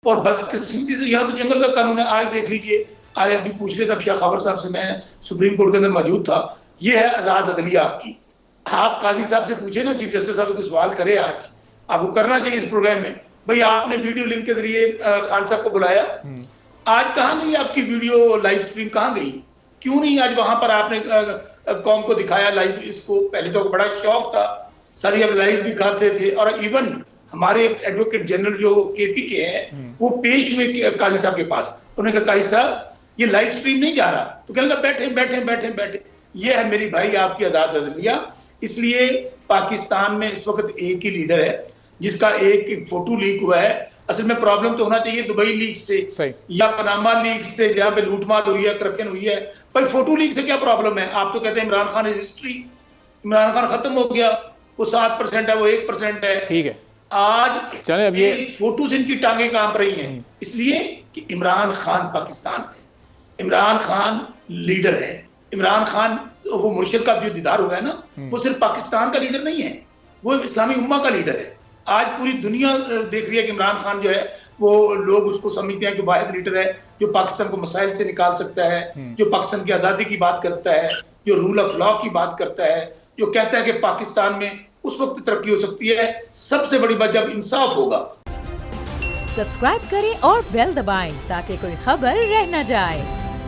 और बदकिस्मती से यहाँ तो जंगल का कानून है। आज देख लीजिए, आज अभी पूछ रहे थे अफशार खबर साहब से, मैं सुप्रीम कोर्ट के अंदर मौजूद था। ये है आजाद अदलिया आपकी। आप काजी साहब से पूछे ना, चीफ जस्टिस साहब को सवाल करे, आज आपको करना चाहिए इस प्रोग्राम में, भाई आपने वीडियो लिंक के जरिए खान साहब को बुलाया, आज कहाँ गई आपकी वीडियो लाइव स्ट्रीम, कहाँ गई? क्यों नहीं आज वहां पर आपने कौम को दिखाया लाइव इसको? पहले तो बड़ा शौक था, सारी अब लाइव दिखाते थे। और इवन हमारे एडवोकेट जनरल जो केपी के हैं, वो पेश हुए काजी साहब के पास। उन्होंने कहा काजी साहब ये लाइव स्ट्रीम नहीं जा रहा, तो कहने लगा बैठे बैठे बैठे बैठे। ये है मेरी भाई आपकी आजाद अदलिया। इसलिए पाकिस्तान में इस वक्त एक ही लीडर है जिसका एक फोटो लीक हुआ है। असल में प्रॉब्लम तो होना चाहिए दुबई लीक से या पनामा लीक से, जहां पे लूटमार हुई है, करप्शन हुई है। भाई फोटो लीक से क्या प्रॉब्लम है? आप तो कहते हैं इमरान खान इज हिस्ट्री, इमरान खान खत्म हो गया, वो 7% है, वो 1% है। ठीक है, आज चले अब ये फोटो से इनकी टांगे कांप रही हैं, इसलिए कि इमरान खान पाकिस्तान है, इमरान खान लीडर है। इमरान खान वो मुर्शिद का जो दीदार हुआ है ना, वो सिर्फ पाकिस्तान का लीडर नहीं है, वो इस्लामी उम्मा का लीडर है। आज पूरी दुनिया देख रही है कि इमरान खान जो है वो लोग उसको समझते हैं कि वाहिद लीडर है जो पाकिस्तान को मसाइल से निकाल सकता है, जो पाकिस्तान की आज़ादी की बात करता है, जो रूल ऑफ लॉ की बात करता है, जो कहता है कि पाकिस्तान में उस वक्त तरक्की हो सकती है सबसे बड़ी बात जब इंसाफ होगा। सब्सक्राइब करें और बेल दबाएं ताकि कोई खबर रह न जाए।